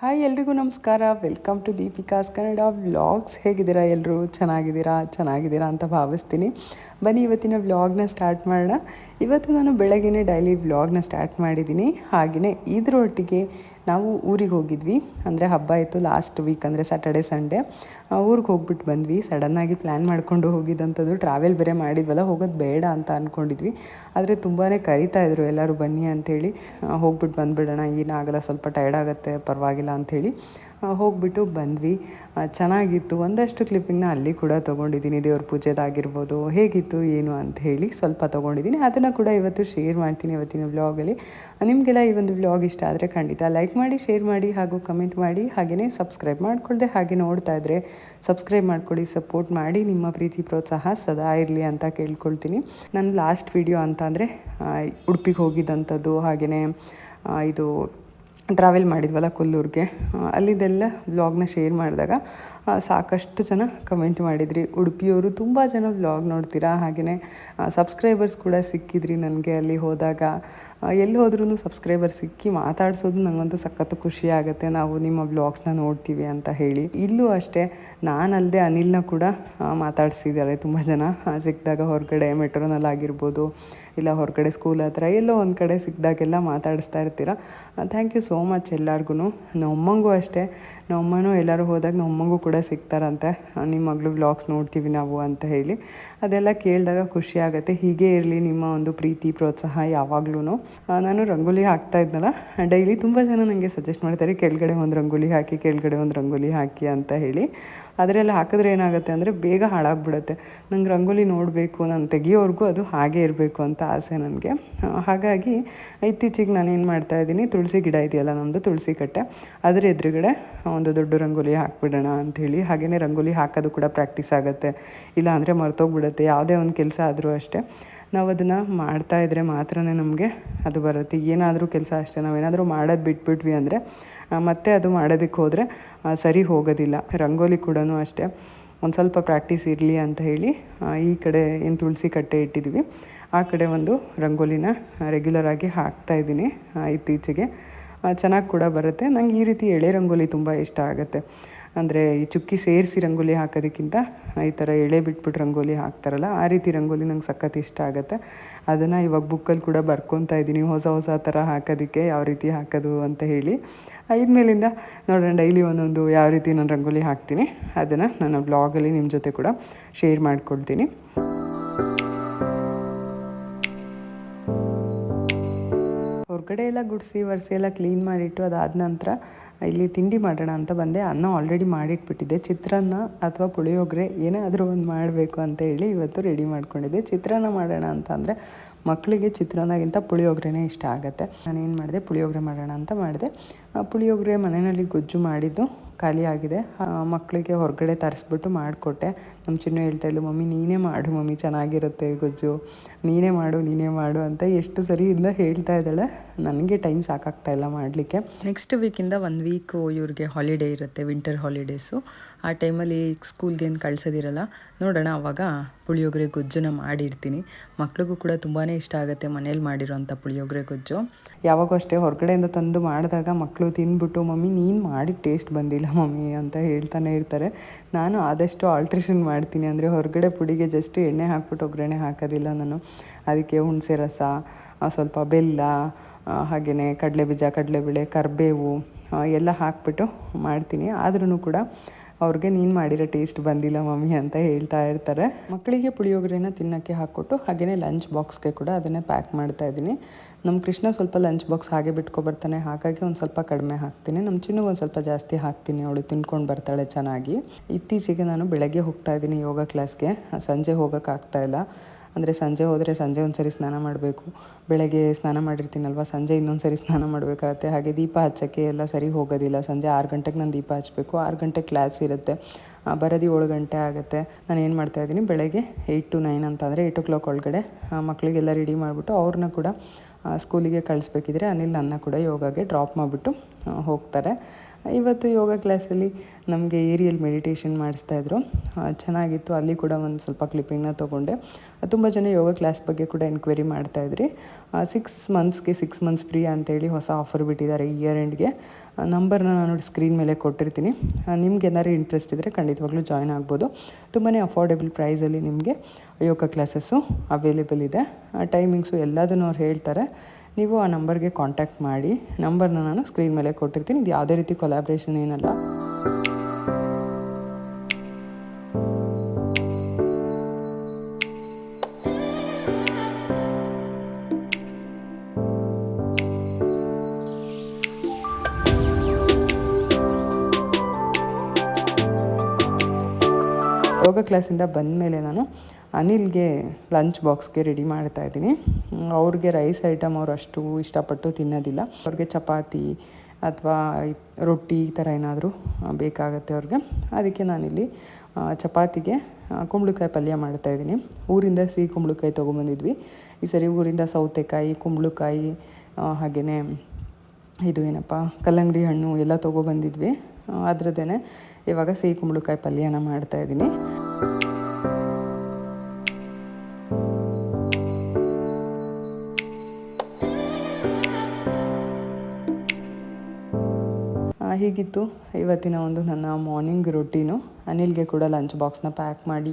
Hi ಎಲ್ರಿಗೂ ನಮಸ್ಕಾರ. Welcome to Deepika's Kannada vlogs. ಹೇಗಿದ್ದೀರಾ ಎಲ್ಲರೂ? ಚೆನ್ನಾಗಿದ್ದೀರಾ ಅಂತ ಭಾವಿಸ್ತೀನಿ. ಬನ್ನಿ ಇವತ್ತಿನ ವ್ಲಾಗ್ನ ಸ್ಟಾರ್ಟ್ ಮಾಡೋಣ. ಇವತ್ತು ನಾನು ಬೆಳಗ್ಗೆನೇ ಡೈಲಿ ವ್ಲಾಗ್ನ ಸ್ಟಾರ್ಟ್ ಮಾಡಿದ್ದೀನಿ. ಹಾಗೆಯೇ ಇದರೊಟ್ಟಿಗೆ ನಾವು ಊರಿಗೆ ಹೋಗಿದ್ವಿ. ಅಂದರೆ ಹಬ್ಬ ಇತ್ತು ಲಾಸ್ಟ್ ವೀಕ್, ಅಂದರೆ ಸ್ಯಾಟರ್ಡೆ ಸಂಡೇ ಊರಿಗೆ ಹೋಗ್ಬಿಟ್ಟು ಬಂದ್ವಿ. ಸಡನ್ನಾಗಿ ಪ್ಲ್ಯಾನ್ ಮಾಡಿಕೊಂಡು ಹೋಗಿದ್ದಂಥದ್ದು. ಟ್ರಾವೆಲ್ ಬೇರೆ ಮಾಡಿದ್ವಲ್ಲ, ಹೋಗೋದು ಬೇಡ ಅಂತ ಅಂದ್ಕೊಂಡಿದ್ವಿ. ಆದರೆ ತುಂಬಾ ಕರಿತಾಯಿದ್ರು ಎಲ್ಲರೂ ಬನ್ನಿ ಅಂಥೇಳಿ. ಹೋಗ್ಬಿಟ್ಟು ಬಂದುಬಿಡೋಣ, ಏನಾಗಲ್ಲ, ಸ್ವಲ್ಪ ಟೈರ್ಡ್ ಆಗುತ್ತೆ, ಪರವಾಗಿಲ್ಲ ಅಂಥೇಳಿ ಹೋಗ್ಬಿಟ್ಟು ಬಂದ್ವಿ. ಚೆನ್ನಾಗಿತ್ತು. ಒಂದಷ್ಟು ಕ್ಲಿಪ್ಪಿಂಗ್ನ ಅಲ್ಲಿ ಕೂಡ ತೊಗೊಂಡಿದ್ದೀನಿ. ದೇವ್ರ ಪೂಜೆದಾಗಿರ್ಬೋದು, ಹೇಗಿತ್ತು ಏನು ಅಂತ ಹೇಳಿ ಸ್ವಲ್ಪ ತೊಗೊಂಡಿದ್ದೀನಿ. ಅದನ್ನು ಕೂಡ ಇವತ್ತು ಶೇರ್ ಮಾಡ್ತೀನಿ ಇವತ್ತಿನ ವ್ಲಾಗಲ್ಲಿ. ನಿಮಗೆಲ್ಲ ಈ ಒಂದು ವ್ಲಾಗ್ ಇಷ್ಟ ಆದರೆ ಖಂಡಿತ ಲೈಕ್ ಮಾಡಿ, ಶೇರ್ ಮಾಡಿ ಹಾಗೂ ಕಮೆಂಟ್ ಮಾಡಿ. ಹಾಗೆಯೇ ಸಬ್ಸ್ಕ್ರೈಬ್ ಮಾಡ್ಕೊಳ್ದೆ ಹಾಗೆ ನೋಡ್ತಾ ಇದ್ದರೆ ಸಬ್ಸ್ಕ್ರೈಬ್ ಮಾಡ್ಕೊಳ್ಳಿ, ಸಪೋರ್ಟ್ ಮಾಡಿ. ನಿಮ್ಮ ಪ್ರೀತಿ ಪ್ರೋತ್ಸಾಹ ಸದಾ ಇರಲಿ ಅಂತ ಕೇಳ್ಕೊಳ್ತೀನಿ. ನನ್ನ ಲಾಸ್ಟ್ ವಿಡಿಯೋ ಅಂತ ಅಂದರೆ ಉಡುಪಿಗೆ ಹೋಗಿದ್ದಂಥದ್ದು, ಹಾಗೆಯೇ ಇದು ಟ್ರಾವೆಲ್ ಮಾಡಿದ್ವಲ್ಲ ಕೊಲ್ಲೂರಿಗೆ, ಅಲ್ಲಿದೆಲ್ಲ ವ್ಲಾಗ್ನ ಶೇರ್ ಮಾಡಿದಾಗ ಸಾಕಷ್ಟು ಜನ ಕಮೆಂಟ್ ಮಾಡಿದ್ರಿ. ಉಡುಪಿಯವರು ತುಂಬ ಜನ ವ್ಲಾಗ್ ನೋಡ್ತೀರಾ, ಹಾಗೆಯೇ ಸಬ್ಸ್ಕ್ರೈಬರ್ಸ್ ಕೂಡ ಸಿಕ್ಕಿದ್ರಿ ನನಗೆ ಅಲ್ಲಿ ಹೋದಾಗ. ಎಲ್ಲಿ ಹೋದ್ರೂ ಸಬ್ಸ್ಕ್ರೈಬರ್ ಸಿಕ್ಕಿ ಮಾತಾಡ್ಸೋದು ನನಗಂತೂ ಸಖತ್ತು ಖುಷಿ ಆಗುತ್ತೆ. ನಾವು ನಿಮ್ಮ ವ್ಲಾಗ್ಸ್ನ ನೋಡ್ತೀವಿ ಅಂತ ಹೇಳಿ. ಇಲ್ಲೂ ಅಷ್ಟೇ, ನಾನಲ್ಲದೆ ಅನಿಲ್ನ ಕೂಡ ಮಾತಾಡಿಸಿದ್ದಾರೆ ತುಂಬ ಜನ. ಸಿಕ್ಕಿದಾಗ ಹೊರಗಡೆ ಮೆಟ್ರೋನಲ್ಲಾಗಿರ್ಬೋದು, ಇಲ್ಲ ಹೊರಗಡೆ ಸ್ಕೂಲ್ ಹತ್ರ ಎಲ್ಲೋ ಒಂದು ಕಡೆ ಸಿಕ್ಕಿದಾಗೆಲ್ಲ ಮಾತಾಡಿಸ್ತಾ ಇರ್ತೀರ. ಥ್ಯಾಂಕ್ ಯು ಸೋ ಮಚ್ ಎಲ್ಲರಿಗೂ. ನಮ್ಮಮ್ಮಂಗೂ ಅಷ್ಟೇ, ನಮ್ಮಮ್ಮನೂ ಎಲ್ಲರೂ ಹೋದಾಗ ನಮ್ಮಮ್ಮಂಗೂ ಕೂಡ ಸಿಗ್ತಾರಂತೆ, ನಿಮ್ಮ ಮಗಳು ವ್ಲಾಗ್ಸ್ ನೋಡ್ತೀವಿ ನಾವು ಅಂತ ಹೇಳಿ. ಅದೆಲ್ಲ ಕೇಳಿದಾಗ ಖುಷಿ ಆಗುತ್ತೆ. ಹೀಗೆ ಇರಲಿ ನಿಮ್ಮ ಒಂದು ಪ್ರೀತಿ ಪ್ರೋತ್ಸಾಹ ಯಾವಾಗ್ಲೂ. ನಾನು ರಂಗೋಲಿ ಹಾಕ್ತಾ ಇದ್ನಲ್ಲ ಡೈಲಿ, ತುಂಬ ಜನ ನನಗೆ ಸಜೆಸ್ಟ್ ಮಾಡ್ತಾರೆ ಕೆಳಗಡೆ ಒಂದು ರಂಗೋಲಿ ಹಾಕಿ, ಕೆಳಗಡೆ ಒಂದು ರಂಗೋಲಿ ಹಾಕಿ ಅಂತ ಹೇಳಿ. ಅದರೆಲ್ಲ ಹಾಕಿದ್ರೆ ಏನಾಗುತ್ತೆ ಅಂದರೆ ಬೇಗ ಹಾಳಾಗ್ಬಿಡುತ್ತೆ. ನಂಗೆ ರಂಗೋಲಿ ನೋಡಬೇಕು, ನಾನು ತೆಗಿಯೋವರೆಗೂ ಅದು ಹಾಗೇ ಇರಬೇಕು ಅಂತ ಆಸೆ ನನಗೆ. ಹಾಗಾಗಿ ಇತ್ತೀಚೆಗೆ ನಾನೇನು ಮಾಡ್ತಾಯಿದ್ದೀನಿ, ತುಳಸಿ ಗಿಡ ಇದೆಯಲ್ಲ ನಮ್ಮದು, ತುಳಸಿ ಕಟ್ಟೆ, ಅದರ ಎದುರುಗಡೆ ಒಂದು ದೊಡ್ಡ ರಂಗೋಲಿ ಹಾಕ್ಬಿಡೋಣ ಅಂಥೇಳಿ. ಹಾಗೆಯೇ ರಂಗೋಲಿ ಹಾಕೋದು ಕೂಡ ಪ್ರಾಕ್ಟೀಸ್ ಆಗುತ್ತೆ, ಇಲ್ಲ ಅಂದರೆ ಮರ್ತೋಗ್ಬಿಡುತ್ತೆ. ಯಾವುದೇ ಒಂದು ಕೆಲಸ ಆದರೂ ಅಷ್ಟೇ, ನಾವು ಅದನ್ನು ಮಾಡ್ತಾಯಿದ್ರೆ ಮಾತ್ರ ನಮಗೆ ಅದು ಬರುತ್ತೆ. ಏನಾದರೂ ಕೆಲಸ ಅಷ್ಟೇ, ನಾವೇನಾದರೂ ಮಾಡೋದು ಬಿಟ್ಬಿಟ್ವಿ ಅಂದರೆ ಮತ್ತೆ ಅದು ಮಾಡೋದಕ್ಕೆ ಹೋದರೆ ಸರಿ ಹೋಗೋದಿಲ್ಲ. ರಂಗೋಲಿ ಕೂಡ ಅಷ್ಟೇ, ಒಂದು ಸ್ವಲ್ಪ ಪ್ರಾಕ್ಟೀಸ್ ಇರಲಿ ಅಂತ ಹೇಳಿ ಈ ಕಡೆ ಏನು ತುಳಸಿ ಕಟ್ಟೆ ಇಟ್ಟಿದ್ವಿ, ಆ ಕಡೆ ಒಂದು ರಂಗೋಲಿನ ರೆಗ್ಯುಲರಾಗಿ ಹಾಕ್ತಾಯಿದ್ದೀನಿ ಇತ್ತೀಚೆಗೆ. ಚೆನ್ನಾಗಿ ಕೂಡ ಬರುತ್ತೆ. ನಂಗೆ ಈ ರೀತಿ ಎಳೆ ರಂಗೋಲಿ ತುಂಬ ಇಷ್ಟ ಆಗುತ್ತೆ. ಅಂದರೆ ಈ ಚುಕ್ಕಿ ಸೇರಿಸಿ ರಂಗೋಲಿ ಹಾಕೋದಕ್ಕಿಂತ ಈ ಥರ ಎಳೆ ಬಿಟ್ಬಿಟ್ಟು ರಂಗೋಲಿ ಹಾಕ್ತಾರಲ್ಲ, ಆ ರೀತಿ ರಂಗೋಲಿ ನಂಗೆ ಸಖತ್ ಇಷ್ಟ ಆಗುತ್ತೆ. ಅದನ್ನು ಇವಾಗ ಬುಕ್ಕಲ್ಲಿ ಕೂಡ ಬರ್ಕೊತಾ ಇದ್ದೀನಿ, ಹೊಸ ಥರ ಹಾಕೋದಕ್ಕೆ ಯಾವ ರೀತಿ ಹಾಕೋದು ಅಂತ ಹೇಳಿ. ಇದ್ಮೇಲಿಂದ ನೋಡೋಣ ಡೈಲಿ ಒಂದೊಂದು ಯಾವ ರೀತಿ ನಾನು ರಂಗೋಲಿ ಹಾಕ್ತೀನಿ ಅದನ್ನು ನನ್ನ ವ್ಲಾಗಲ್ಲಿ ನಿಮ್ಮ ಜೊತೆ ಕೂಡ ಶೇರ್ ಮಾಡ್ಕೊಳ್ತೀನಿ. ಹೊರಗಡೆ ಎಲ್ಲ ಗುಡಿಸಿ ಒರೆಸಿ ಎಲ್ಲ ಕ್ಲೀನ್ ಮಾಡಿಟ್ಟು ಅದಾದ ನಂತರ ಇಲ್ಲಿ ತಿಂಡಿ ಮಾಡೋಣ ಅಂತ ಬಂದೆ. ಅನ್ನ ಆಲ್ರೆಡಿ ಮಾಡಿಟ್ಬಿಟ್ಟಿದ್ದೆ. ಚಿತ್ರಾನ್ನ ಅಥವಾ ಪುಳಿಯೋಗರೆ ಏನಾದರೂ ಒಂದು ಮಾಡಬೇಕು ಅಂತ ಹೇಳಿ ಇವತ್ತು ರೆಡಿ ಮಾಡ್ಕೊಂಡಿದ್ದೆ. ಚಿತ್ರಾನ್ನ ಮಾಡೋಣ ಅಂತ ಅಂದರೆ ಮಕ್ಕಳಿಗೆ ಚಿತ್ರಾನ್ನಗಿಂತ ಪುಳಿಯೋಗರೆನೇ ಇಷ್ಟ ಆಗುತ್ತೆ. ನಾನೇನು ಮಾಡಿದೆ, ಪುಳಿಯೋಗರೆ ಮಾಡೋಣ ಅಂತ ಮಾಡಿದೆ. ಪುಳಿಯೋಗರೆ ಮನೆಯಲ್ಲಿ ಗೊಜ್ಜು ಮಾಡಿದ್ದು ಖಾಲಿ ಆಗಿದೆ. ಮಕ್ಕಳಿಗೆ ಹೊರಗಡೆ ತರಿಸ್ಬಿಟ್ಟು ಮಾಡಿಕೊಟ್ಟೆ. ನಮ್ಮ ಚಿನ್ನು ಹೇಳ್ತಾಯಿದ್ಲು, ಮಮ್ಮಿ ನೀನೇ ಮಾಡು ಮಮ್ಮಿ, ಚೆನ್ನಾಗಿರುತ್ತೆ ಗೊಜ್ಜು, ನೀನೇ ಮಾಡು ಅಂತ ಎಷ್ಟು ಸರಿ ಇಂದ ಹೇಳ್ತಾ ಇದ್ದಾಳೆ. ನನಗೆ ಟೈಮ್ ಸಾಕಾಗ್ತಾಯಿಲ್ಲ ಮಾಡಲಿಕ್ಕೆ. ನೆಕ್ಸ್ಟ್ ವೀಕಿಂದ 1 ವೀಕು ಇವ್ರಿಗೆ ಹಾಲಿಡೇ ಇರುತ್ತೆ, ವಿಂಟರ್ ಹಾಲಿಡೇಸು. ಆ ಟೈಮಲ್ಲಿ ಸ್ಕೂಲ್ಗೆ ಏನು ಕಳ್ಸೋದಿರಲ್ಲ. ನೋಡೋಣ, ಆವಾಗ ಪುಳಿಯೋಗರೆ ಗೊಜ್ಜನ್ನ ಮಾಡಿರ್ತೀನಿ. ಮಕ್ಳಿಗೂ ಕೂಡ ತುಂಬಾ ಇಷ್ಟ ಆಗುತ್ತೆ ಮನೇಲಿ ಮಾಡಿರೋಂಥ ಪುಳಿಯೋಗರೆ ಗೊಜ್ಜು. ಯಾವಾಗೂ ಅಷ್ಟೇ ಹೊರಗಡೆಯಿಂದ ತಂದು ಮಾಡಿದಾಗ ಮಕ್ಕಳು ತಿಂದ್ಬಿಟ್ಟು, ಮಮ್ಮಿ ನೀನು ಮಾಡಿ ಟೇಸ್ಟ್ ಬಂದಿಲ್ಲ ಮಮ್ಮಿ ಅಂತ ಹೇಳ್ತಾನೆ ಇರ್ತಾರೆ. ನಾನು ಆದಷ್ಟು ಆಲ್ಟ್ರೇಷನ್ ಮಾಡ್ತೀನಿ. ಅಂದರೆ ಹೊರಗಡೆ ಪುಡಿಗೆ ಜಸ್ಟ್ ಎಣ್ಣೆ ಹಾಕ್ಬಿಟ್ಟು ಒಗ್ಗರಣೆ ಹಾಕೋದಿಲ್ಲ ನಾನು. ಅದಕ್ಕೆ ಹುಣಸೆ ರಸ, ಸ್ವಲ್ಪ ಬೆಲ್ಲ, ಹಾಗೆಯೇ ಕಡಲೆಬೀಜ, ಕಡಲೆಬೇಳೆ, ಕರಿಬೇವು ಎಲ್ಲ ಹಾಕ್ಬಿಟ್ಟು ಮಾಡ್ತೀನಿ. ಆದ್ರೂ ಕೂಡ ಅವ್ರಿಗೆ ನೀನು ಮಾಡಿರೋ ಟೇಸ್ಟ್ ಬಂದಿಲ್ಲ ಮಮ್ಮಿ ಅಂತ ಹೇಳ್ತಾ ಇರ್ತಾರೆ. ಮಕ್ಕಳಿಗೆ ಪುಳಿಯೋಗರೆನ ತಿನ್ನೋಕ್ಕೆ ಹಾಕ್ಕೊಟ್ಟು ಹಾಗೆಯೇ ಲಂಚ್ ಬಾಕ್ಸ್ಗೆ ಕೂಡ ಅದನ್ನೇ ಪ್ಯಾಕ್ ಮಾಡ್ತಾಯಿದ್ದೀನಿ. ನಮ್ಮ ಕೃಷ್ಣ ಸ್ವಲ್ಪ ಲಂಚ್ ಬಾಕ್ಸ್ ಹಾಗೆ ಬಿಟ್ಕೊಬರ್ತಾನೆ, ಹಾಗಾಗಿ ಒಂದು ಸ್ವಲ್ಪ ಕಡಿಮೆ ಹಾಕ್ತೀನಿ. ನಮ್ಮ ಚಿನ್ನುಗೆ ಒಂದು ಸ್ವಲ್ಪ ಜಾಸ್ತಿ ಹಾಕ್ತೀನಿ, ಅವಳು ತಿನ್ಕೊಂಡು ಬರ್ತಾಳೆ ಚೆನ್ನಾಗಿ. ಇತ್ತೀಚೆಗೆ ನಾನು ಬೆಳಗ್ಗೆ ಹೋಗ್ತಾಯಿದ್ದೀನಿ ಯೋಗ ಕ್ಲಾಸ್ಗೆ, ಸಂಜೆ ಹೋಗೋಕ್ಕಾಗ್ತಾಯಿಲ್ಲ. ಅಂದರೆ ಸಂಜೆ ಹೋದರೆ ಸಂಜೆ ಒಂದು ಸರಿ ಸ್ನಾನ ಮಾಡಬೇಕು, ಬೆಳಗ್ಗೆ ಸ್ನಾನ ಮಾಡಿರ್ತೀನಲ್ವ, ಸಂಜೆ ಇನ್ನೊಂದು ಸರಿ ಸ್ನಾನ ಮಾಡಬೇಕಾಗತ್ತೆ. ಹಾಗೆ ದೀಪ ಹಚ್ಚೋಕ್ಕೆ ಎಲ್ಲ ಸರಿ ಹೋಗೋದಿಲ್ಲ. ಸಂಜೆ 6 ಗಂಟೆಗೆ ನಾನು ದೀಪ ಹಚ್ಚಬೇಕು, 6 ಗಂಟೆಗೆ ಕ್ಲಾಸ್ ಇರುತ್ತೆ, ಬರೋದು 7 ಗಂಟೆ ಆಗುತ್ತೆ. ನಾನು ಏನು ಮಾಡ್ತಾಯಿದ್ದೀನಿ, ಬೆಳಗ್ಗೆ 8 to 9 ಅಂತಂದರೆ 8 o'clock ಒಳಗಡೆ ಮಕ್ಕಳಿಗೆಲ್ಲ ರೆಡಿ ಮಾಡಿಬಿಟ್ಟು ಅವ್ರನ್ನ ಕೂಡ ಸ್ಕೂಲಿಗೆ ಕಳಿಸ್ಬೇಕಿದ್ರೆ ಅನಿಲ್ ನನ್ನ ಕೂಡ ಯೋಗಾಗೆ ಡ್ರಾಪ್ ಮಾಡಿಬಿಟ್ಟು ಹೋಗ್ತಾರೆ. ಇವತ್ತು ಯೋಗ ಕ್ಲಾಸಲ್ಲಿ ನಮಗೆ ಏರಿಯಲ್ ಮೆಡಿಟೇಷನ್ ಮಾಡಿಸ್ತಾಯಿದ್ರು, ಚೆನ್ನಾಗಿತ್ತು. ಅಲ್ಲಿ ಕೂಡ ಒಂದು ಸ್ವಲ್ಪ ಕ್ಲಿಪ್ಪಿಂಗ್ನ ತೊಗೊಂಡೆ. ತುಂಬ ಜನ ಯೋಗ ಕ್ಲಾಸ್ ಬಗ್ಗೆ ಕೂಡ ಎನ್ಕ್ವೈರಿ ಮಾಡ್ತಾಯಿದ್ರಿ. 6 ಮಂತ್ಸ್ ಫ್ರೀ ಅಂತೇಳಿ ಹೊಸ ಆಫರ್ ಬಿಟ್ಟಿದ್ದಾರೆ ಇಯರ್ ಎಂಡ್ಗೆ. ನಂಬರ್ನ ನಾನು ಸ್ಕ್ರೀನ್ ಮೇಲೆ ಕೊಟ್ಟಿರ್ತೀನಿ. ನಿಮ್ಗೆ ಏನಾದ್ರು ಇಂಟ್ರೆಸ್ಟ್ ಇದ್ದರೆ ಖಂಡಿತವಾಗ್ಲೂ ಜಾಯ್ನ್ ಆಗ್ಬೋದು. ತುಂಬಾ ಅಫೋರ್ಡೆಬಲ್ ಪ್ರೈಸಲ್ಲಿ ನಿಮಗೆ ಯೋಗ ಕ್ಲಾಸಸ್ಸು ಅವೈಲೇಬಲ್ ಇದೆ. ಟೈಮಿಂಗ್ಸು ಎಲ್ಲದನ್ನು ಅವ್ರು ಹೇಳ್ತಾರೆ. ನೀವು ಆ ನಂಬರ್ಗೆ ಕಾಂಟ್ಯಾಕ್ಟ್ ಮಾಡಿ. ನಂಬರ್ನ ನಾನು ಸ್ಕ್ರೀನ್ ಮೇಲೆ ಕೊಟ್ಟಿರ್ತೀನಿ. ಇದು ಯಾವುದೇ ರೀತಿ ಕೊಲಾಬ್ರೇಷನ್ ಏನಲ್ಲ. ಯೋಗ ಕ್ಲಾಸಿಂದ ಬಂದಮೇಲೆ ನಾನು ಅನಿಲ್ಗೆ ಲಂಚ್ ಬಾಕ್ಸ್ಗೆ ರೆಡಿ ಮಾಡ್ತಾಯಿದ್ದೀನಿ. ಅವ್ರಿಗೆ ರೈಸ್ ಐಟಮ್ ಅವ್ರು ಅಷ್ಟು ಇಷ್ಟಪಟ್ಟು ತಿನ್ನೋದಿಲ್ಲ. ಅವ್ರಿಗೆ ಚಪಾತಿ ಅಥವಾ ರೊಟ್ಟಿ ಈ ಥರ ಏನಾದರೂ ಬೇಕಾಗುತ್ತೆ ಅವ್ರಿಗೆ. ಅದಕ್ಕೆ ನಾನಿಲ್ಲಿ ಚಪಾತಿಗೆ ಕುಂಬಳಕಾಯಿ ಪಲ್ಯ ಮಾಡ್ತಾಯಿದ್ದೀನಿ. ಊರಿಂದ ಸಿಹಿ ಕುಂಬಳಕಾಯಿ ತೊಗೊಂಬಂದಿದ್ವಿ. ಈ ಸರಿ ಊರಿಂದ ಸೌತೆಕಾಯಿ, ಕುಂಬಳಕಾಯಿ, ಹಾಗೆಯೇ ಇದು ಏನಪ್ಪ ಕಲ್ಲಂಗಡಿ ಹಣ್ಣು ಎಲ್ಲ ತೊಗೊಬಂದಿದ್ವಿ. ಅದ್ರದ್ದೇ ಇವಾಗ ಸಿಹಿ ಕುಂಬಳಕಾಯಿ ಪಲ್ಯನ ಮಾಡ್ತಾಯಿದ್ದೀನಿ. ಹೀಗಿತ್ತು ಇವತ್ತಿನ ಒಂದು ನನ್ನ ಮಾರ್ನಿಂಗ್ ರೊಟೀನು. ಅನಿಲ್ಗೆ ಕೂಡ ಲಂಚ್ ಬಾಕ್ಸ್ನ ಪ್ಯಾಕ್ ಮಾಡಿ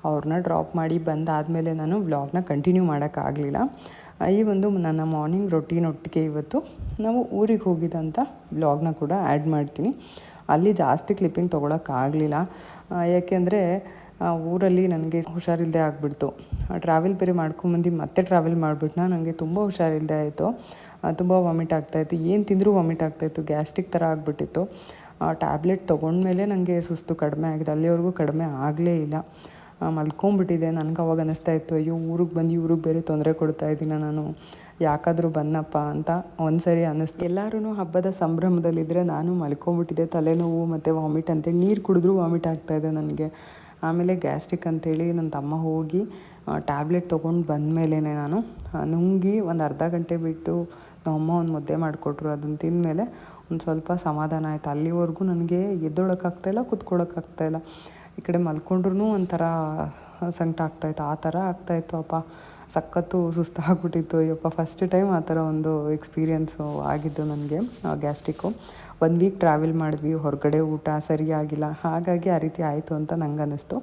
ಅವ್ರನ್ನ ಡ್ರಾಪ್ ಮಾಡಿ ಬಂದಾದಮೇಲೆ ನಾನು ವ್ಲಾಗ್ನ ಕಂಟಿನ್ಯೂ ಮಾಡೋಕ್ಕಾಗಲಿಲ್ಲ. ಈ ಒಂದು ನನ್ನ ಮಾರ್ನಿಂಗ್ ರೊಟೀನ್ ಒಟ್ಟಿಗೆ ಇವತ್ತು ನಾವು ಊರಿಗೆ ಹೋಗಿದ್ದಂಥ ವ್ಲಾಗ್ನ ಕೂಡ ಆ್ಯಡ್ ಮಾಡ್ತೀನಿ. ಅಲ್ಲಿ ಜಾಸ್ತಿ ಕ್ಲಿಪ್ಪಿಂಗ್ ತೊಗೊಳಕ್ಕಾಗಲಿಲ್ಲ. ಯಾಕೆಂದರೆ ಊರಲ್ಲಿ ನನಗೆ ಹುಷಾರಿಲ್ಲದೆ ಆಗಿಬಿಡ್ತು. ಟ್ರಾವೆಲ್ ಬೇರೆ ಮಾಡ್ಕೊಂಬಂದು ಮತ್ತೆ ಟ್ರಾವೆಲ್ ಮಾಡಿಬಿಟ್ನ. ನನಗೆ ತುಂಬ ಹುಷಾರಿಲ್ಲದೆ ಆಯಿತು. ತುಂಬ ವಾಮಿಟ್ ಆಗ್ತಾಯಿತ್ತು. ಏನು ತಿಂದರೂ ವಾಮಿಟ್ ಆಗ್ತಾಯಿತ್ತು. ಗ್ಯಾಸ್ಟ್ರಿಕ್ ಥರ ಆಗಿಬಿಟ್ಟಿತ್ತು. ಟ್ಯಾಬ್ಲೆಟ್ ತೊಗೊಂಡ್ಮೇಲೆ ನನಗೆ ಸುಸ್ತು ಕಡಿಮೆ ಆಗಿದೆ. ಅಲ್ಲಿವರೆಗೂ ಕಡಿಮೆ ಆಗಲೇ ಇಲ್ಲ. ಮಲ್ಕೊಂಬಿಟ್ಟಿದೆ. ನನಗೆ ಅವಾಗ ಅನ್ನಿಸ್ತಾ ಇತ್ತು, ಅಯ್ಯೋ ಊರಿಗೆ ಬೇರೆ ತೊಂದರೆ ಕೊಡ್ತಾಯಿದ್ದೀನ ನಾನು, ಯಾಕಾದರೂ ಬನ್ನಪ್ಪ ಅಂತ ಒಂದು ಸರಿ ಅನ್ನಿಸ್ತು. ಎಲ್ಲರೂ ಹಬ್ಬದ ಸಂಭ್ರಮದಲ್ಲಿದ್ದರೆ ನಾನು ಮಲ್ಕೊಂಬಿಟ್ಟಿದ್ದೆ. ತಲೆನೋವು ಮತ್ತು ವಾಮಿಟ್ ಅಂತೇಳಿ ನೀರು ಕುಡಿದ್ರೂ ವಾಮಿಟ್ ಆಗ್ತಾಯಿದೆ ನನಗೆ. ಆಮೇಲೆ ಗ್ಯಾಸ್ಟ್ರಿಕ್ ಅಂತೇಳಿ ನನ್ನ ತಮ್ಮ ಹೋಗಿ ಟ್ಯಾಬ್ಲೆಟ್ ತೊಗೊಂಡು ಬಂದಮೇಲೆ ನಾನು ನುಂಗಿ ಒಂದು ಅರ್ಧ ಗಂಟೆ ಬಿಟ್ಟು ನಮ್ಮಮ್ಮ ಒಂದು ಮುದ್ದೆ ಮಾಡಿಕೊಟ್ರು. ಅದನ್ನು ತಿಂದಮೇಲೆ ಒಂದು ಸ್ವಲ್ಪ ಸಮಾಧಾನ ಆಯಿತು. ಅಲ್ಲಿವರೆಗೂ ನನಗೆ ಎದ್ದೊಳಕ್ಕಾಗ್ತಾಯಿಲ್ಲ, ಕೂತ್ಕೊಳ್ಳೋಕ್ಕಾಗ್ತಾಯಿಲ್ಲ. ಈ ಕಡೆ ಮಲ್ಕೊಂಡ್ರೂ ಒಂಥರ ಸಂಕಟ ಆಗ್ತಾಯಿತ್ತು. ಆ ಥರ ಆಗ್ತಾಯಿತ್ತು. ಅಪ್ಪ ಸಖತ್ತು ಸುಸ್ತಾಗ್ಬಿಟ್ಟಿತ್ತು. ಅಯ್ಯಪ್ಪ ಫಸ್ಟ್ ಟೈಮ್ ಆ ಥರ ಒಂದು ಎಕ್ಸ್ಪೀರಿಯೆನ್ಸು ಆಗಿದ್ದು ನನಗೆ ಗ್ಯಾಸ್ಟ್ರಿಕ್ಕು. 1 ವೀಕ್ ಟ್ರಾವೆಲ್ ಮಾಡಿದ್ವಿ. ಹೊರಗಡೆ ಊಟ ಸರಿಯಾಗಿಲ್ಲ. ಹಾಗಾಗಿ ಆ ರೀತಿ ಆಯಿತು ಅಂತ ನಂಗೆ ಅನ್ನಿಸ್ತು.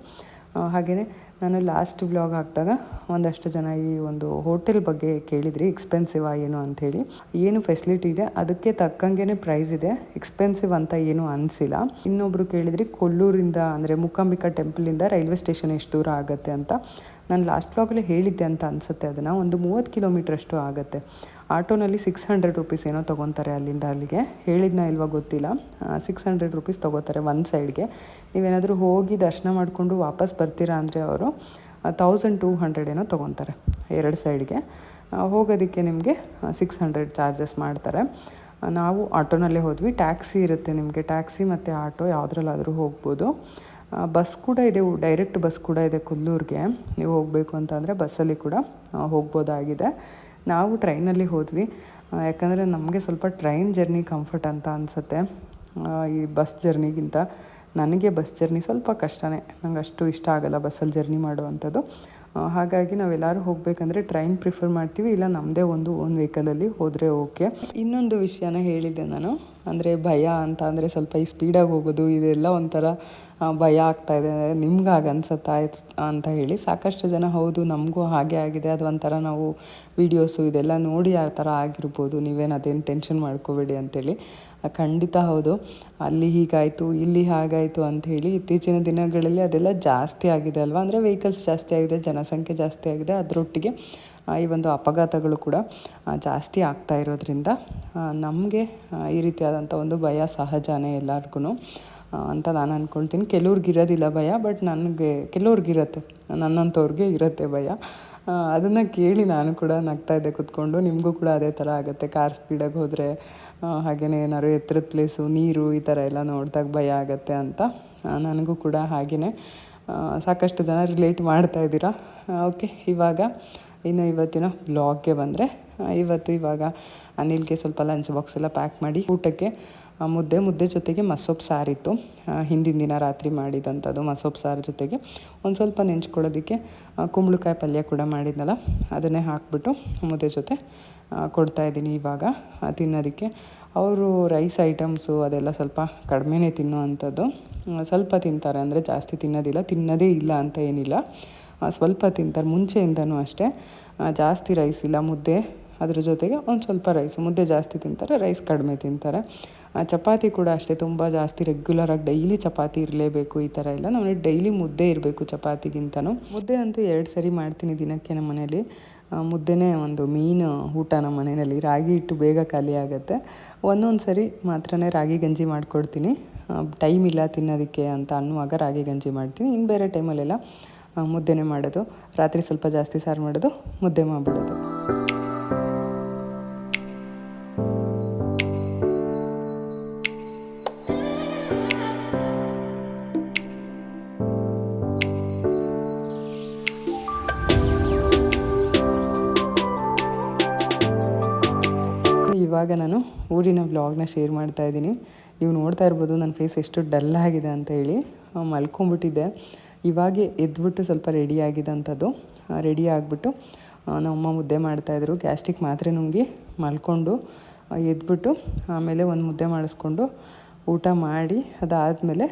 ಹಾಗೆಯೇ ನಾನು ಲಾಸ್ಟ್ ವ್ಲಾಗ್ ಹಾಕಿದಾಗ ಒಂದಷ್ಟು ಜನ ಈ ಒಂದು ಹೋಟೆಲ್ ಬಗ್ಗೆ ಕೇಳಿದ್ರಿ, ಎಕ್ಸ್ಪೆನ್ಸಿವಾ ಏನು ಅಂಥೇಳಿ. ಏನು ಫೆಸಿಲಿಟಿ ಇದೆ ಅದಕ್ಕೆ ತಕ್ಕಂಗೆ ಪ್ರೈಸ್ ಇದೆ, ಎಕ್ಸ್ಪೆನ್ಸಿವ್ ಅಂತ ಏನು ಅನಿಸಿಲ್ಲ. ಇನ್ನೊಬ್ಬರು ಕೇಳಿದ್ರಿ ಕೊಲ್ಲೂರಿಂದ ಅಂದರೆ ಮೂಕಾಂಬಿಕಾ ಟೆಂಪಲಿಂದ ರೈಲ್ವೆ ಸ್ಟೇಷನ್ ಎಷ್ಟು ದೂರ ಆಗುತ್ತೆ ಅಂತ. ನಾನು ಲಾಸ್ಟ್ ವ್ಲಾಗಲ್ಲಿ ಹೇಳಿದ್ದೆ ಅಂತ ಅನಿಸುತ್ತೆ. ಅದನ್ನು ಒಂದು 30 ಕಿಲೋಮೀಟ್ರಷ್ಟು ಆಗುತ್ತೆ. ಆಟೋನಲ್ಲಿ 600 ರುಪೀಸ್ ಏನೋ ತೊಗೊತಾರೆ ಅಲ್ಲಿಂದ ಅಲ್ಲಿಗೆ. ಹೇಳಿದ್ನ ಇಲ್ವಾ ಗೊತ್ತಿಲ್ಲ. 600 ರುಪೀಸ್ ತೊಗೋತಾರೆ ಒಂದು ಸೈಡ್ಗೆ. ನೀವೇನಾದರೂ ಹೋಗಿ ದರ್ಶನ ಮಾಡಿಕೊಂಡು ವಾಪಸ್ ಬರ್ತೀರಾ ಅಂದರೆ ಅವರು 1200 ಏನೋ ತೊಗೊತಾರೆ 2 ಸೈಡ್ಗೆ. ಹೋಗೋದಕ್ಕೆ ನಿಮಗೆ 600 ಚಾರ್ಜಸ್ ಮಾಡ್ತಾರೆ. ನಾವು ಆಟೋನಲ್ಲೇ ಹೋದ್ವಿ. ಟ್ಯಾಕ್ಸಿ ಇರುತ್ತೆ ನಿಮಗೆ. ಟ್ಯಾಕ್ಸಿ ಮತ್ತು ಆಟೋ ಯಾವುದ್ರಲ್ಲಾದರೂ ಹೋಗ್ಬೋದು. ಬಸ್ ಕೂಡ ಇದೆ, ಡೈರೆಕ್ಟ್ ಬಸ್ ಕೂಡ ಇದೆ ಕೊಲ್ಲೂರಿಗೆ. ನೀವು ಹೋಗಬೇಕು ಅಂತಂದರೆ ಬಸ್ಸಲ್ಲಿ ಕೂಡ ಹೋಗ್ಬೋದಾಗಿದೆ. ನಾವು ಟ್ರೈನಲ್ಲಿ ಹೋದ್ವಿ. ಯಾಕಂದರೆ ನಮಗೆ ಸ್ವಲ್ಪ ಟ್ರೈನ್ ಜರ್ನಿ ಕಂಫರ್ಟ್ ಅಂತ ಅನಿಸುತ್ತೆ ಈ ಬಸ್ ಜರ್ನಿಗಿಂತ. ನನಗೆ ಬಸ್ ಜರ್ನಿ ಸ್ವಲ್ಪ ಕಷ್ಟನೇ, ನಂಗೆ ಅಷ್ಟು ಇಷ್ಟ ಆಗೋಲ್ಲ ಬಸ್ಸಲ್ಲಿ ಜರ್ನಿ ಮಾಡುವಂಥದ್ದು. ಹಾಗಾಗಿ ನಾವೆಲ್ಲರೂ ಹೋಗಬೇಕಂದ್ರೆ ಟ್ರೈನ್ ಪ್ರಿಫರ್ ಮಾಡ್ತೀವಿ, ಇಲ್ಲ ನಮ್ಮದೇ ಒಂದು ಓನ್ ವೆಹಿಕಲಲ್ಲಿ ಹೋದರೆ ಓಕೆ. ಇನ್ನೊಂದು ವಿಷಯನ ಹೇಳಿದ್ದೆ ನಾನು, ಅಂದರೆ ಭಯ ಅಂತ ಅಂದರೆ ಸ್ವಲ್ಪ ಈ ಸ್ಪೀಡಾಗಿ ಹೋಗೋದು ಇದೆಲ್ಲ ಒಂಥರ ಭಯ ಆಗ್ತಾಯಿದೆ. ನಿಮ್ಗೆ ಹಾಗೆ ಅನ್ಸುತ್ತಾ ಅಂತ ಹೇಳಿ ಸಾಕಷ್ಟು ಜನ ಹೌದು ನಮಗೂ ಹಾಗೆ ಆಗಿದೆ, ಅದು ಒಂಥರ ನಾವು ವೀಡಿಯೋಸು ಇದೆಲ್ಲ ನೋಡಿ ಆ ಥರ ಆಗಿರ್ಬೋದು, ನೀವೇನು ಅದೇನು ಟೆನ್ಷನ್ ಮಾಡ್ಕೋಬೇಡಿ ಅಂಥೇಳಿ. ಖಂಡಿತ ಹೌದು, ಅಲ್ಲಿ ಹೀಗಾಯಿತು ಇಲ್ಲಿ ಹಾಗಾಯಿತು ಅಂಥೇಳಿ ಇತ್ತೀಚಿನ ದಿನಗಳಲ್ಲಿ ಅದೆಲ್ಲ ಜಾಸ್ತಿ ಆಗಿದೆ ಅಲ್ವಾ. ಅಂದರೆ ವೆಹಿಕಲ್ಸ್ ಜಾಸ್ತಿ ಆಗಿದೆ, ಜನಸಂಖ್ಯೆ ಜಾಸ್ತಿ ಆಗಿದೆ, ಅದರೊಟ್ಟಿಗೆ ಈ ಒಂದು ಅಪಘಾತಗಳು ಕೂಡ ಜಾಸ್ತಿ ಆಗ್ತಾ ಇರೋದ್ರಿಂದ ನಮಗೆ ಈ ರೀತಿಯಾದಂಥ ಒಂದು ಭಯ ಸಹಜನೇ ಎಲ್ಲರಿಗೂ ಅಂತ ನಾನು ಅಂದ್ಕೊಳ್ತೀನಿ. ಕೆಲವ್ರಿಗಿರೋದಿಲ್ಲ ಭಯ, ಬಟ್ ನನಗೆ ಕೆಲವ್ರಿಗಿರುತ್ತೆ, ನನ್ನಂಥವ್ರಿಗೆ ಇರುತ್ತೆ ಭಯ. ಅದನ್ನು ಕೇಳಿ ನಾನು ಕೂಡ ನಗ್ತಾಯಿದ್ದೆ ಕೂತ್ಕೊಂಡು. ನಿಮಗೂ ಕೂಡ ಅದೇ ಥರ ಆಗುತ್ತೆ ಕಾರ್ ಸ್ಪೀಡಾಗಿ ಹೋದರೆ, ಹಾಗೆಯೇ ಏನಾದ್ರು ಎತ್ತರದ ಪ್ಲೇಸು ನೀರು ಈ ಥರ ಎಲ್ಲ ನೋಡಿದಾಗ ಭಯ ಆಗುತ್ತೆ ಅಂತ. ನನಗೂ ಕೂಡ ಹಾಗೆಯೇ ಸಾಕಷ್ಟು ಜನ ರಿಲೇಟ್ ಮಾಡ್ತಾಯಿದ್ದೀರಾ. ಓಕೆ, ಇವಾಗ ಇನ್ನು ಇವತ್ತಿನ ಬ್ಲಾಗ್ಗೆ ಬಂದರೆ ಇವಾಗ ಅನಿಲ್ಗೆ ಸ್ವಲ್ಪ ಲಂಚ್ ಬಾಕ್ಸ್ ಎಲ್ಲ ಪ್ಯಾಕ್ ಮಾಡಿ ಊಟಕ್ಕೆ ಮುದ್ದೆ ಜೊತೆಗೆ ಮಸೊಪ್ಪು ಸಾರಿತ್ತು, ಹಿಂದಿನ ದಿನ ರಾತ್ರಿ ಮಾಡಿದಂಥದ್ದು. ಮಸೊಪ್ಪು ಸಾರು ಜೊತೆಗೆ ಒಂದು ಸ್ವಲ್ಪ ನೆಂಚ್ಕೊಳ್ಳೋದಕ್ಕೆ ಕುಂಬಳಕಾಯಿ ಪಲ್ಯ ಕೂಡ ಮಾಡಿದ್ನಲ್ಲ, ಅದನ್ನೇ ಹಾಕ್ಬಿಟ್ಟು ಮುದ್ದೆ ಜೊತೆ ಕೊಡ್ತಾಯಿದ್ದೀನಿ ಇವಾಗ ತಿನ್ನೋದಕ್ಕೆ. ಅವರು ರೈಸ್ ಐಟಮ್ಸು ಅದೆಲ್ಲ ಸ್ವಲ್ಪ ಕಡಿಮೆನೇ ತಿನ್ನೋ ಸ್ವಲ್ಪ ತಿಂತಾರೆ, ಅಂದರೆ ಜಾಸ್ತಿ ತಿನ್ನೋದೇ ಇಲ್ಲ ಅಂತ ಏನಿಲ್ಲ, ಸ್ವಲ್ಪ ತಿಂತಾರೆ. ಮುಂಚೆಯಿಂದನೂ ಅಷ್ಟೇ, ಜಾಸ್ತಿ ರೈಸ್ ಇಲ್ಲ, ಮುದ್ದೆ ಅದ್ರ ಜೊತೆಗೆ ಒಂದು ಸ್ವಲ್ಪ ರೈಸು. ಮುದ್ದೆ ಜಾಸ್ತಿ ತಿಂತಾರೆ, ರೈಸ್ ಕಡಿಮೆ ತಿಂತಾರೆ. ಚಪಾತಿ ಕೂಡ ಅಷ್ಟೇ, ತುಂಬ ಜಾಸ್ತಿ ರೆಗ್ಯುಲರಾಗಿ ಡೈಲಿ ಚಪಾತಿ ಇರಲೇಬೇಕು ಈ ಥರ ಇಲ್ಲ. ನಮಗೆ ಡೈಲಿ ಮುದ್ದೆ ಇರಬೇಕು ಚಪಾತಿಗಿಂತನೂ. ಮುದ್ದೆ ಅಂತೂ 2 ಸರಿ ಮಾಡ್ತೀನಿ ದಿನಕ್ಕೆ ನಮ್ಮ ಮನೇಲಿ. ಮುದ್ದೆನೇ ಒಂದು ಮೀನು ಊಟ ನಮ್ಮ ಮನೆಯಲ್ಲಿ. ರಾಗಿ ಹಿಟ್ಟು ಬೇಗ ಖಾಲಿ ಆಗುತ್ತೆ. ಒಂದೊಂದು ಸರಿ ಮಾತ್ರನೇ ರಾಗಿ ಗಂಜಿ ಮಾಡಿಕೊಡ್ತೀನಿ, ಟೈಮ್ ಇಲ್ಲ ತಿನ್ನೋದಕ್ಕೆ ಅಂತ ಅನ್ನುವಾಗ ರಾಗಿ ಗಂಜಿ ಮಾಡ್ತೀನಿ. ಇನ್ನು ಬೇರೆ ಟೈಮಲ್ಲೆಲ್ಲ ಮುದ್ದೆನೇ ಮಾಡೋದು. ರಾತ್ರಿ ಸ್ವಲ್ಪ ಜಾಸ್ತಿ ಸಾರು ಮಾಡೋದು, ಮುದ್ದೆ ಮಾಡಿಬಿಡೋದು. ಇವಾಗ ನಾನು ಊರಿನ ವ್ಲಾಗ್ನ ಶೇರ್ ಮಾಡ್ತಾ ಇದ್ದೀನಿ. ನೀವು ನೋಡ್ತಾ ಇರ್ಬೋದು ನನ್ನ ಫೇಸ್ ಎಷ್ಟು ಡಲ್ ಆಗಿದೆ ಅಂತ ಹೇಳಿ. ಮಲ್ಕೊಂಬಿಟ್ಟಿದ್ದೆ, ಇವಾಗೆ ಎದ್ಬಿಟ್ಟು ಸ್ವಲ್ಪ ರೆಡಿ ಆಗಿದ್ದಂಥದ್ದು. ರೆಡಿ ಆಗಿಬಿಟ್ಟು ನಮ್ಮಮ್ಮ ಮುದ್ದೆ ಮಾಡ್ತಾಯಿದ್ರು. ಗ್ಯಾಸ್ಟ್ರಿಕ್ ಮಾತ್ರೆ ನುಂಗಿ ಮಲ್ಕೊಂಡು ಎದ್ಬಿಟ್ಟು ಆಮೇಲೆ ಒಂದು ಮುದ್ದೆ ಮಾಡಿಸ್ಕೊಂಡು ಊಟ ಮಾಡಿ ಅದಾದಮೇಲೆ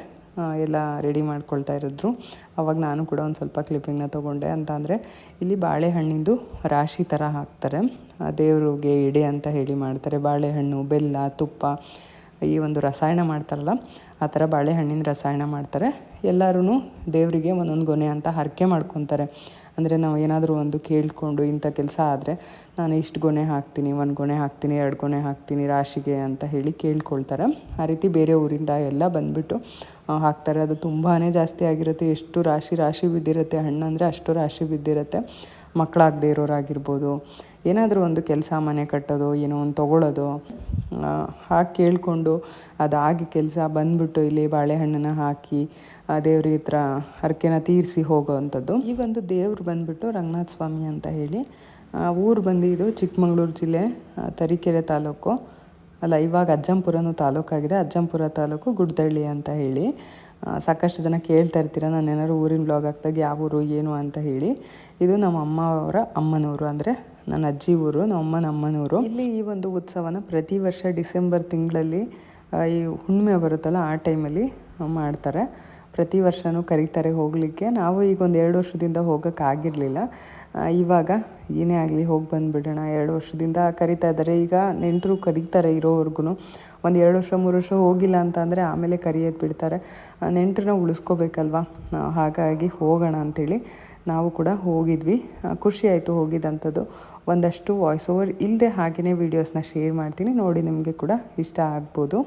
ಎಲ್ಲ ರೆಡಿ ಮಾಡ್ಕೊಳ್ತಾ ಇರಿದ್ರು. ಅವಾಗ ನಾನು ಕೂಡ ಒಂದು ಸ್ವಲ್ಪ ಕ್ಲಿಪ್ಪಿಂಗ್ನ ತೊಗೊಂಡೆ. ಅಂತ ಅಂದರೆ ಇಲ್ಲಿ ಬಾಳೆಹಣ್ಣಿಂದು ರಾಶಿ ಥರ ಹಾಕ್ತಾರೆ, ದೇವ್ರಿಗೆ ಎಡೆ ಅಂತ ಹೇಳಿ ಮಾಡ್ತಾರೆ. ಬಾಳೆಹಣ್ಣು, ಬೆಲ್ಲ, ತುಪ್ಪ, ಈ ಒಂದು ರಸಾಯನ ಮಾಡ್ತಾರಲ್ಲ ಆ ಥರ ಬಾಳೆಹಣ್ಣಿನ ರಸಾಯನ ಮಾಡ್ತಾರೆ. ಎಲ್ಲರೂ ದೇವರಿಗೆ ಒಂದೊಂದು ಗೊನೆ ಅಂತ ಹರಕೆ ಮಾಡ್ಕೊತಾರೆ. ಅಂದರೆ ನಾವು ಏನಾದರೂ ಒಂದು ಕೇಳಿಕೊಂಡು ಇಂಥ ಕೆಲಸ ಆದರೆ ನಾನು ಇಷ್ಟು ಗೊನೆ ಹಾಕ್ತೀನಿ, 1 ಗೊನೆ ಹಾಕ್ತೀನಿ, 2 ಗೊನೆ ಹಾಕ್ತೀನಿ ರಾಶಿಗೆ ಅಂತ ಹೇಳಿ ಕೇಳ್ಕೊಳ್ತಾರೆ. ಆ ರೀತಿ ಬೇರೆ ಊರಿಂದ ಎಲ್ಲ ಬಂದುಬಿಟ್ಟು ಹಾಕ್ತಾರೆ. ಅದು ತುಂಬಾ ಜಾಸ್ತಿ ಆಗಿರುತ್ತೆ. ಎಷ್ಟು ರಾಶಿ ಬಿದ್ದಿರುತ್ತೆ ಹಣ್ಣಂದರೆ ಅಷ್ಟು ರಾಶಿ ಬಿದ್ದಿರುತ್ತೆ. ಮಕ್ಕಳಾಗದೇ ಇರೋರಾಗಿರ್ಬೋದು, ಏನಾದರೂ ಒಂದು ಕೆಲಸ, ಮನೆ ಕಟ್ಟೋದು, ಏನೋ ಒಂದು ತೊಗೊಳ್ಳೋದು, ಹಾಕಿ ಕೇಳಿಕೊಂಡು ಅದಾಗಿ ಕೆಲಸ ಬಂದುಬಿಟ್ಟು ಇಲ್ಲಿ ಬಾಳೆಹಣ್ಣನ್ನು ಹಾಕಿ ದೇವ್ರ ಹತ್ರ ಹರಕೆನ ತೀರಿಸಿ ಹೋಗೋ ಅಂಥದ್ದು. ಈ ಒಂದು ದೇವ್ರು ಬಂದುಬಿಟ್ಟು ರಂಗನಾಥ ಸ್ವಾಮಿ ಅಂತ ಹೇಳಿ. ಊರು ಬಂದು ಇದು ಚಿಕ್ಕಮಗಳೂರು ಜಿಲ್ಲೆ, ತರೀಕೆರೆ ತಾಲೂಕು. ಅಲ್ಲ, ಇವಾಗ ಅಜ್ಜಂಪುರನೂ ತಾಲೂಕಾಗಿದೆ. ಅಜ್ಜಂಪುರ ತಾಲೂಕು, ಗುಡ್ದಳ್ಳಿ ಅಂತ ಹೇಳಿ. ಸಾಕಷ್ಟು ಜನ ಕೇಳ್ತಾ ಇರ್ತೀರ ನಾನು ಏನಾದ್ರು ಊರಿನ ಬ್ಲಾಗ್ ಹಾಕ್ದಾಗ ಯಾವ ಊರು ಏನು ಅಂತ ಹೇಳಿ. ಇದು ನಮ್ಮ ಅಮ್ಮ ಅವರ ಅಮ್ಮನೂರು, ಅಂದರೆ ನನ್ನ ಅಜ್ಜಿ ಊರು, ನಮ್ಮ ಅಮ್ಮನೂರು. ಇಲ್ಲಿ ಈ ಒಂದು ಉತ್ಸವನ ಪ್ರತಿ ವರ್ಷ ಡಿಸೆಂಬರ್ ತಿಂಗಳಲ್ಲಿ ಈ ಹುಣ್ಣಿಮೆ ಬರುತ್ತಲ್ಲ ಆ ಟೈಮಲ್ಲಿ ಮಾಡ್ತಾರೆ. ಪ್ರತಿ ವರ್ಷವೂ ಕರೀತಾರೆ ಹೋಗಲಿಕ್ಕೆ. ನಾವು ಈಗ ಒಂದು 2 ವರ್ಷದಿಂದ ಹೋಗೋಕ್ಕಾಗಿರಲಿಲ್ಲ. ಇವಾಗ ಏನೇ ಆಗಲಿ ಹೋಗಿ ಬಂದುಬಿಡೋಣ. 2 ವರ್ಷದಿಂದ ಕರಿತಾ ಇದ್ದಾರೆ. ಈಗ ನೆಂಟರು ಕರೀತಾರೆ ಇರೋವರೆಗೂ. ಒಂದು 2 ವರ್ಷ 3 ವರ್ಷ ಹೋಗಿಲ್ಲ ಅಂತ ಅಂದರೆ ಆಮೇಲೆ ಕರಿಯೋದು ಬಿಡ್ತಾರೆ. ನೆಂಟರನ್ನ ಉಳಿಸ್ಕೋಬೇಕಲ್ವ, ಹಾಗಾಗಿ ಹೋಗೋಣ ಅಂಥೇಳಿ ನಾವು ಕೂಡ ಹೋಗಿದ್ವಿ. ಖುಷಿ ಆಯಿತು ಹೋಗಿದ್ದಂಥದ್ದು. ಒಂದಷ್ಟು ವಾಯ್ಸ್ ಓವರ್ ಇಲ್ಲದೆ ಹಾಗೆಯೇ ವೀಡಿಯೋಸ್ನ ಶೇರ್ ಮಾಡ್ತೀನಿ, ನೋಡಿ ನಿಮಗೆ ಕೂಡ ಇಷ್ಟ ಆಗ್ಬೋದು.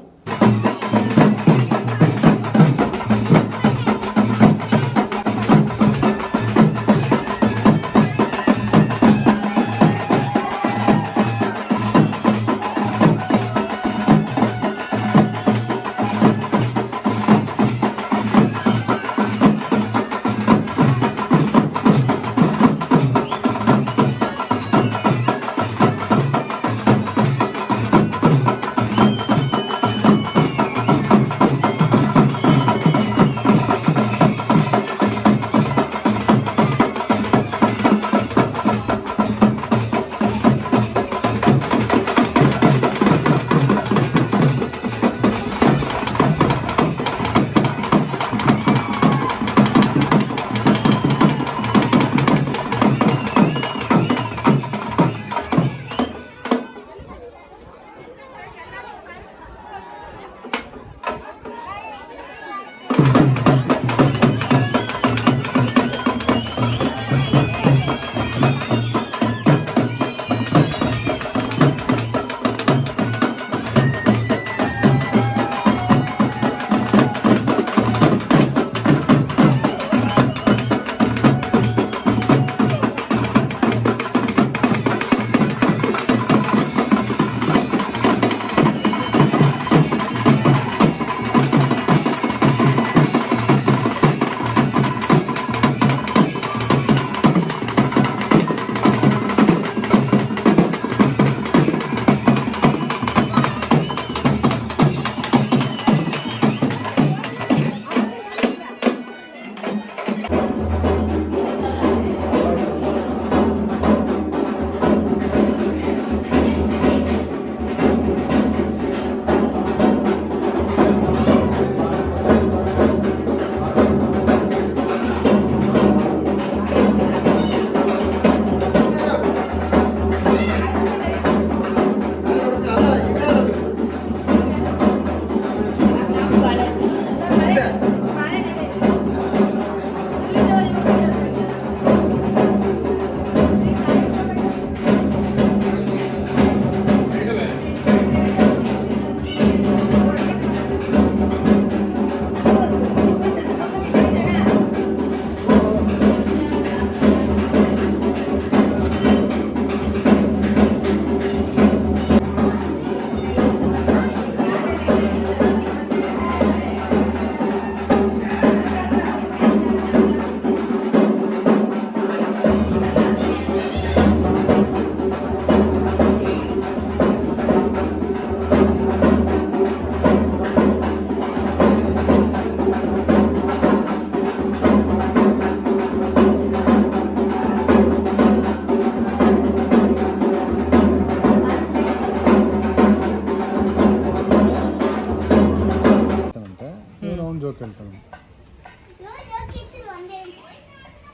ಜೋಕ್ ಹೇಳ್ತಾನೆ.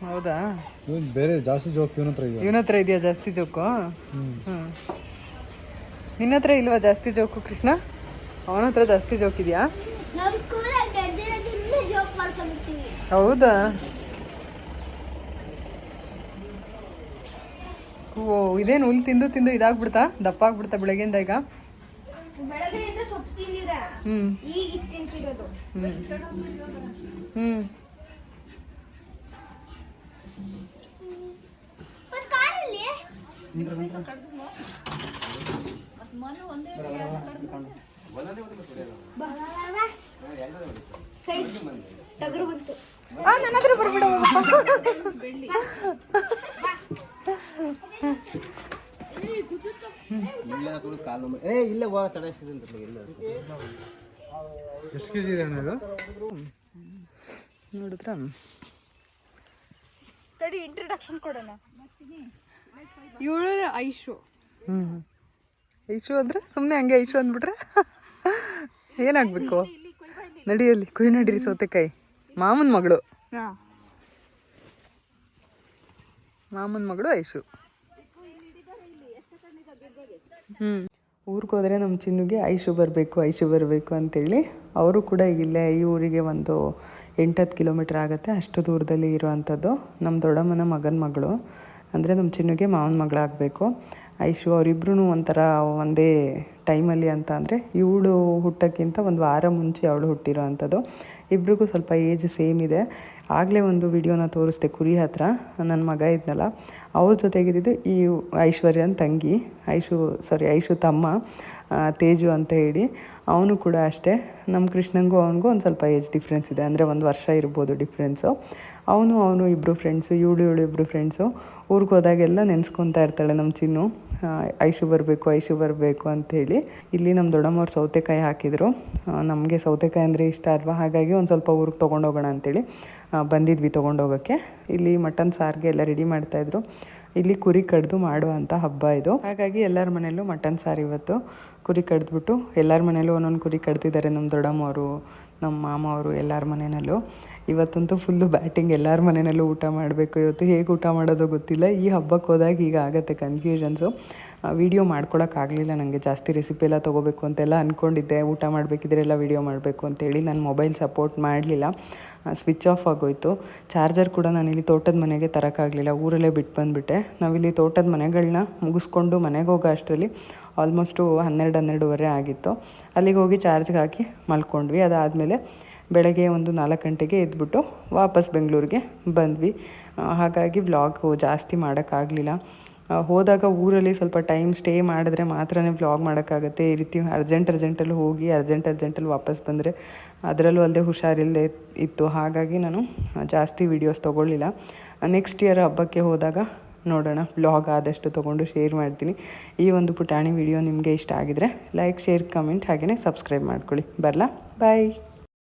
ಹೌದಾ? ಇವನು ಬೇರೆ ಜಾಸ್ತಿ ಜೋಕ್ ಇವನ ಹತ್ರ ಇದೆಯಾ ಜಾಸ್ತಿ ಜೋಕು? ಹ್ಞೂ. ನಿನ್ನ ಹತ್ರ ಇಲ್ವಾ ಜಾಸ್ತಿ ಜೋಕು ಕೃಷ್ಣ? ಅವನ ಹತ್ರ ಜಾಸ್ತಿ ಜೋಕ್ ಇದೆಯಾ? ಹೌದಾ? ಓ, ಇದೇನು ಹುಲ್ ತಿಂದು ತಿಂದು ಇದಾಗ್ಬಿಡ್ತಾ, ದಪ್ಪ ಆಗ್ಬಿಡ್ತಾ ಬೆಳಗ್ಗೆಯಿಂದ ಈಗ? ಹ್ಞೂ ಹ್ಞೂ. ನನ್ನ ಹತ್ರ ಬರ್ಬಿಡ. ಎಷ್ಟು ಕೆಜಿ ಇದೆ ಅಣ್ಣ ಇದು? ನೋಡಿದ್ರ ತಡಿ, ಇಂಟ್ರಡಕ್ಷನ್ ಕೊಡೋಣ. ಇವಳು ಐಶು. ಐಶು ಅಂದ್ರೆ ಸುಮ್ಮನೆ ಹಂಗೆ ಐಶು ಅಂದ್ಬಿಟ್ರೆ ಏನಾಗಬೇಕು? ನಡಿಯಲ್ಲಿ ಕೊಯ್ ನಡೀರಿ ಸೌತೆಕಾಯಿ. ಮಾಮನ ಮಗಳು, ಮಾಮನ ಮಗಳು ಐಶು. ಊರಿಗೆ ಹೋದರೆ ನಮ್ಮ ಚಿನ್ನುಗೆ ಐಶು ಬರಬೇಕು ಅಂತೇಳಿ ಅವರು ಕೂಡ ಇಲ್ಲೇ ಈ ಊರಿಗೆ ಒಂದು 8-10 ಕಿಲೋಮೀಟ್ರ್ ಆಗುತ್ತೆ, ಅಷ್ಟು ದೂರದಲ್ಲಿ ಇರುವಂಥದ್ದು. ನಮ್ಮ ದೊಡ್ಡಮ್ಮನ ಮಗನ ಮಗಳು ಅಂದರೆ ನಮ್ಮ ಚಿನ್ನುಗೆ ಮಾವನ ಮಗಳಾಗಬೇಕು ಐಶು. ಅವರಿಬ್ರು ಒಂಥರ ಒಂದೇ ಟೈಮಲ್ಲಿ ಅಂತ ಅಂದರೆ ಇವಳು ಹುಟ್ಟೋಕ್ಕಿಂತ ಒಂದು ವಾರ ಮುಂಚೆ ಅವಳು ಹುಟ್ಟಿರೋ ಅಂಥದ್ದು. ಇಬ್ರಿಗೂ ಸ್ವಲ್ಪ ಏಜ್ ಸೇಮ್ ಇದೆ. ಆಗಲೇ ಒಂದು ವಿಡಿಯೋನ ತೋರಿಸ್ದೆ ಕುರಿ ಹತ್ರ, ನನ್ನ ಮಗ ಇದ್ನಲ್ಲ ಅವ್ರ ಜೊತೆಗಿದ್ದು ಈ ಐಶ್ವರ್ಯನ ತಂಗಿ, ಐಶು ತಮ್ಮ ತೇಜು ಅಂತ ಹೇಳಿ. ಅವನು ಕೂಡ ಅಷ್ಟೇ, ನಮ್ಮ ಕೃಷ್ಣಂಗೂ ಅವನಿಗೂ ಒಂದು ಸ್ವಲ್ಪ ಏಜ್ ಡಿಫ್ರೆನ್ಸ್ ಇದೆ, ಅಂದರೆ 1 ವರ್ಷ ಇರ್ಬೋದು ಡಿಫ್ರೆನ್ಸು. ಅವನು ಇಬ್ಬರು ಫ್ರೆಂಡ್ಸು, ಇವಳು ಇಬ್ಬರು ಫ್ರೆಂಡ್ಸು. ಊರಿಗೆ ಹೋದಾಗೆಲ್ಲ ನೆನೆಸ್ಕೊತಾ ಇರ್ತಾಳೆ ನಮ್ಮ ಚಿನ್ನು, ಐಶು ಬರಬೇಕು ಅಂಥೇಳಿ. ಇಲ್ಲಿ ನಮ್ಮ ದೊಡ್ಡಮ್ಮವ್ರು ಸೌತೆಕಾಯಿ ಹಾಕಿದರು. ನಮಗೆ ಸೌತೆಕಾಯಿ ಅಂದರೆ ಇಷ್ಟ ಅಲ್ವಾ, ಹಾಗಾಗಿ ಒಂದು ಸ್ವಲ್ಪ ಊರಿಗೆ ತೊಗೊಂಡೋಗೋಣ ಅಂಥೇಳಿ ಬಂದಿದ್ವಿ ತೊಗೊಂಡೋಗೋಕ್ಕೆ. ಇಲ್ಲಿ ಮಟನ್ ಸಾರಿಗೆ ಎಲ್ಲ ರೆಡಿ ಮಾಡ್ತಾಯಿದ್ರು. ಇಲ್ಲಿ ಕುರಿ ಕಡ್ದು ಮಾಡುವಂಥ ಹಬ್ಬ ಇದು, ಹಾಗಾಗಿ ಎಲ್ಲರ ಮನೆಯಲ್ಲೂ ಮಟನ್ ಸಾರು ಇವತ್ತು. ಕುರಿ ಕಡ್ದ್ಬಿಟ್ಟು ಎಲ್ಲರ ಮನೆಯಲ್ಲೂ ಒಂದೊಂದು ಕುರಿ ಕಡ್ದಿದ್ದಾರೆ, ನಮ್ಮ ದೊಡ್ಡಮ್ಮವರು, ನಮ್ಮ ಮಾಮ ಅವರು, ಎಲ್ಲರ ಮನೆಯಲ್ಲೂ. ಇವತ್ತಂತೂ ಫುಲ್ಲು ಬ್ಯಾಟಿಂಗ್, ಎಲ್ಲರ ಮನೆಯಲ್ಲೂ ಊಟ ಮಾಡಬೇಕು. ಇವತ್ತು ಹೇಗೆ ಊಟ ಮಾಡೋದು ಗೊತ್ತಿಲ್ಲ. ಈ ಹಬ್ಬಕ್ಕೆ ಹೋದಾಗ ಈಗ ಆಗುತ್ತೆ ಕನ್ಫ್ಯೂಷನ್ಸು. ವೀಡಿಯೋ ಮಾಡ್ಕೊಳಕ್ಕಾಗಲಿಲ್ಲ ನನಗೆ, ಜಾಸ್ತಿ ರೆಸಿಪಿ ಎಲ್ಲ ತೊಗೋಬೇಕು ಅಂತೆಲ್ಲ ಅಂದ್ಕೊಂಡಿದ್ದೆ. ಊಟ ಮಾಡಬೇಕಿದ್ರೆ ಎಲ್ಲ ವೀಡಿಯೋ ಮಾಡಬೇಕು ಅಂತೇಳಿ ನನ್ನ ಮೊಬೈಲ್ ಸಪೋರ್ಟ್ ಮಾಡಲಿಲ್ಲ, ಸ್ವಿಚ್ ಆಫ್ ಆಗೋಯಿತು. ಚಾರ್ಜರ್ ಕೂಡ ನಾನಿಲ್ಲಿ ತೋಟದ ಮನೆಗೆ ತರೋಕ್ಕಾಗಲಿಲ್ಲ, ಊರಲ್ಲೇ ಬಿಟ್ಟು ಬಂದುಬಿಟ್ಟೆ. ನಾವಿಲ್ಲಿ ತೋಟದ ಮನೆಗಳನ್ನ ಮುಗಿಸ್ಕೊಂಡು ಮನೆಗೆ ಹೋಗೋ ಅಷ್ಟರಲ್ಲಿ ಆಲ್ಮೋಸ್ಟು 12-12:30 ಆಗಿತ್ತು. ಅಲ್ಲಿಗೆ ಹೋಗಿ ಚಾರ್ಜ್ಗೆ ಹಾಕಿ ಮಲ್ಕೊಂಡ್ವಿ. ಅದಾದಮೇಲೆ ಬೆಳಗ್ಗೆ ಒಂದು 4 ಗಂಟೆಗೆ ಎದ್ಬಿಟ್ಟು ವಾಪಸ್ ಬೆಂಗಳೂರಿಗೆ ಬಂದ್ವಿ. ಹಾಗಾಗಿ ವ್ಲಾಗು ಜಾಸ್ತಿ ಮಾಡೋಕ್ಕಾಗಲಿಲ್ಲ. ಹೋದಾಗ ಊರಲ್ಲಿ ಸ್ವಲ್ಪ ಟೈಮ್ ಸ್ಟೇ ಮಾಡಿದ್ರೆ ಮಾತ್ರ ವ್ಲಾಗ್ ಮಾಡೋಕ್ಕಾಗತ್ತೆ. ಈ ರೀತಿ ಅರ್ಜೆಂಟಲ್ಲಿ ಹೋಗಿ ಅರ್ಜೆಂಟಲ್ಲಿ ವಾಪಸ್ ಬಂದರೆ ಅದರಲ್ಲೂ ಅಲ್ಲದೆ ಹುಷಾರಿಲ್ಲದೆ ಇತ್ತು. ಹಾಗಾಗಿ ನಾನು ಜಾಸ್ತಿ ವೀಡಿಯೋಸ್ ತೊಗೊಳ್ಳಿಲ್ಲ. ನೆಕ್ಸ್ಟ್ ಇಯರ್ ಹಬ್ಬಕ್ಕೆ ಹೋದಾಗ ನೋಡೋಣ, ವ್ಲಾಗ್ ಆದಷ್ಟು ತೊಗೊಂಡು ಶೇರ್ ಮಾಡ್ತೀನಿ. ಈ ಒಂದು ಪುಟಾಣಿ ವಿಡಿಯೋ ನಿಮಗೆ ಇಷ್ಟ ಆಗಿದರೆ ಲೈಕ್, ಶೇರ್, ಕಮೆಂಟ್ ಹಾಗೆಯೇ ಸಬ್ಸ್ಕ್ರೈಬ್ ಮಾಡ್ಕೊಳ್ಳಿ. ಬರಲಾ? ಬಾಯ್.